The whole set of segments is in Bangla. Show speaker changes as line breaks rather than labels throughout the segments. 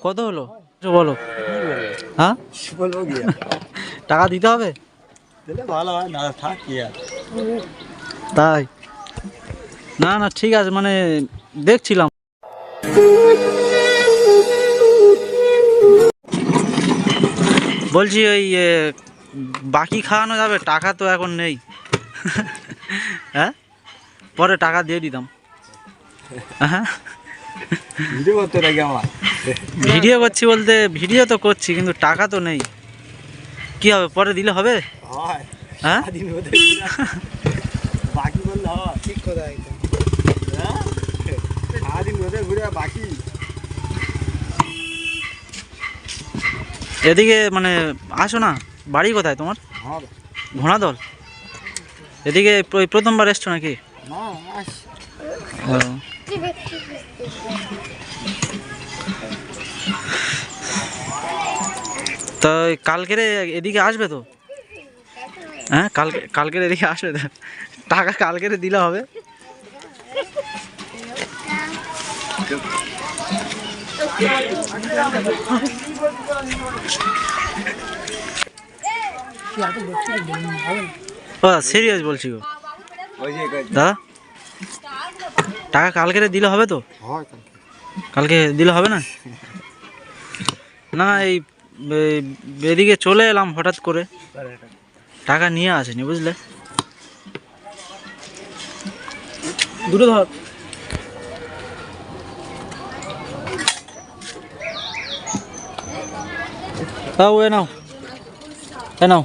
কত হলো বলো? হ্যাঁ
বলবো কি
টাকা দিতে হবে?
দিলে ভালো হয়, না থাক কি আর।
তাই না না ঠিক আছে, মানে দেখছিলাম। বলছি ওই বাকি খাওয়ানো যাবে? টাকা তো এখন নেই। হ্যাঁ পরে টাকা দিয়ে দিতাম। হ্যাঁ
ভিডিও করতে নাকি আমার?
ভিডিও করছি বলতে ভিডিও তো করছি, কিন্তু টাকা তো নেই। কি হবে, পরে দিলে হবে?
হয়
হ্যাঁ
স্বাধীন হতে বাকি বললে হয়? ঠিক কথা একদম। হ্যাঁ স্বাধীন হতে ঘুরে বাকি।
এদিকে মানে আসো না। বাড়ি কোথায় তোমার?
হ্যাঁ
ঘোড়াদল। এদিকে ওই প্রথমবার এসছো নাকি?
না আস
ও। তো কালকের এদিকে আসবে তো? হ্যাঁ কালকের এদিকে আসবে তো? টাকা কালকের দিলে হবে। ও সিরিয়াস বলছি গো
ওই যে
দাদা, টাকা কালকের দিলে হবে তো?
হয়
কালকে দিলে হবে না? না এই এদিকে চলে এলাম হঠাৎ করে, টাকা নিয়ে আসেনি বুঝলে। দুটো ধর। তাও এ নাও, এ নাও।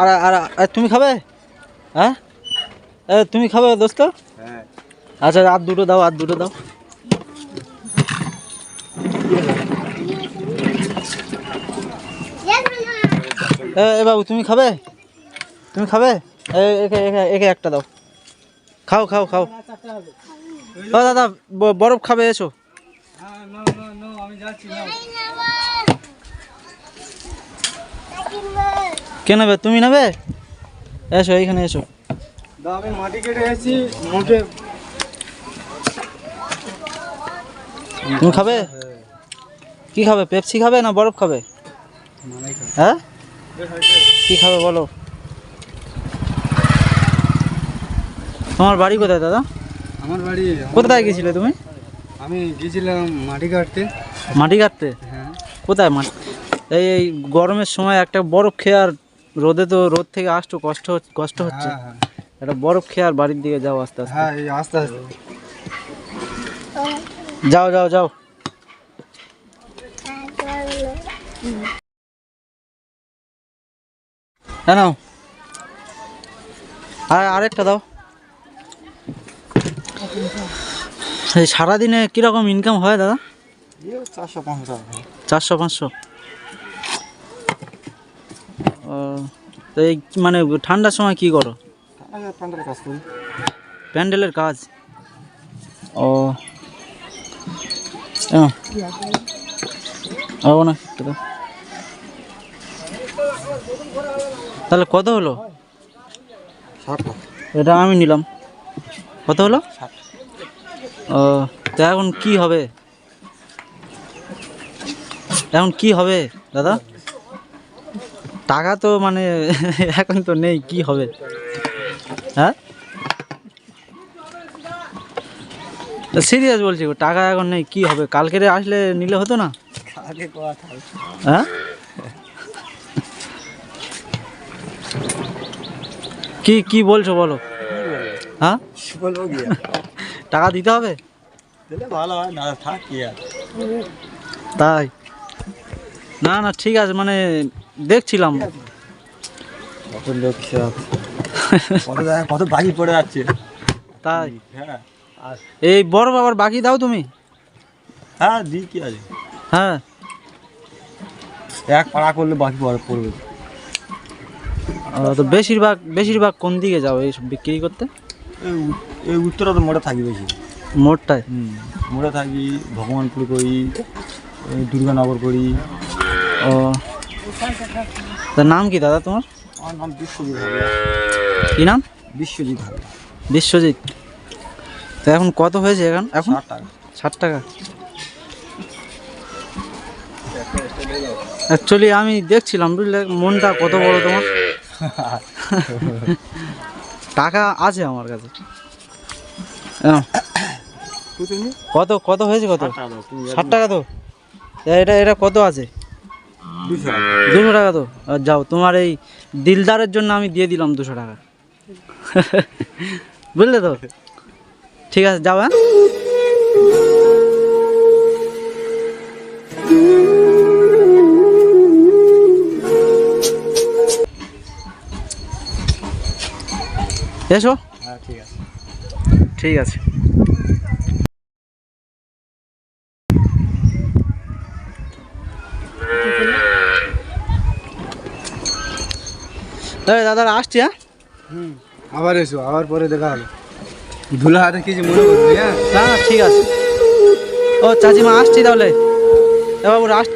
আর আর আর তুমি খাবে? হ্যাঁ তুমি খাবে দোস্ত?
হ্যাঁ
আচ্ছা আর দুটো দাও, আর দুটো দাও। এ বাবু তুমি খাবে? তুমি খাবে? একে একে একে একটা দাও। খাও খাও খাও। ও দাদা বরফ খাবে, এসো। কে নেবে? তুমি নেবে? এসো এইখানে এসো।
আমি মাটি কেটে এসেছি মুখে।
তুমি খাবে? কি খাবে, পেপসি খাবে না বরফ খাবে? হ্যাঁ কি খাবে বলো? তোমার বাড়ি কোথায় দাদা?
আমার বাড়ি
কোথায় গেছিলে তুমি?
আমি গিয়েছিলাম মাটি কাটতে।
মাটি কাটতে?
হ্যাঁ
কোথায় মাটি? এই গরমের সময় একটা বরফ খেয়ে, আর রোদে তো রোদ থেকে আসতো কষ্ট হচ্ছে।
হ্যাঁ
একটা বরফ খেয়ে আর বাড়ির দিকে যাও আস্তে আস্তে।
হ্যাঁ এই আস্তে আস্তে
যাও যাও যাও। হ্যাঁ নাও, আরেকটা দাও। এই সারাদিনে কিরকম ইনকাম হয় দাদা?
400-500 টাকা।
400-500? ও, তো এই মানে ঠান্ডার সময় কি করো?
প্যান্ডেলের কাজ করি।
প্যান্ডেলের কাজ? ও না তাহলে কত হলো?
60 টাকা।
এটা আমি নিলাম। কত হলো?
60।
ও, তো এখন কি হবে? এখন কি হবে দাদা? টাকা তো মানে এখন তো নেই, কি হবে? হ্যাঁ সিরিয়াস বলছি গো, টাকা এখন নেই, কি হবে? কালকেরে আসলে নিলে হতো না?
আগে কথা।
হ্যাঁ কি কি বলছো বলো? হ্যাঁ
বলবো কি
টাকা দিতে হবে?
দিলে ভালো হয়, না থাক কি আর।
তাই না না ঠিক আছে, মানে দেখছিলাম।
কত লোক কত জায়গায় কত বাকি পড়ে যাচ্ছে।
তাই
হ্যাঁ আর
এই বড় বাবার বাকি দাও তুমি?
হ্যাঁ দিই কি আছে,
হ্যাঁ
এক পাড়া করলে বাকি পড়বে।
তো বেশিরভাগ কোন দিকে যাও এইসব বিক্রি করতে?
এই উত্তরা তো মোড়ে থাকি বেশি।
মোড়টায়?
মোড়ে থাকি, ভগবানপুর করি, দুর্গানগর করি।
ও, তার নাম কি দাদা তোমার?
আমার নাম বিশ্বজিৎ হালদার।
কি নাম?
বিশ্বজিৎ হালদার।
বিশ্বজিৎ। তো এখন কত হয়েছে এখন?
60 টাকা।
60 টাকা? অ্যাকচুয়ালি আমি দেখছিলাম বুঝলে, মনটা কত বড় তোমার। টাকা আছে আমার কাছে। কত কত হয়েছে? কত? 60 টাকা তো? এটা এটা কত আছে? 200 টাকা তো? যাও, তোমার এই দিলদারের জন্য আমি দিয়ে দিলাম 200 টাকা। বুঝলে তো? ঠিক আছে, যাও। হ্যাঁ, এসো।
হ্যাঁ ঠিক আছে।
ঠিক আছে। দাদা আসছি। হ্যাঁ,
আবার এসো, আবার পরে দেখা হবে। ধুলা হাতে কিছু মনে করবি? হ্যাঁ,
না না ঠিক আছে। ও চাচিমা আসছি তাহলে। এ বাবু আসছি।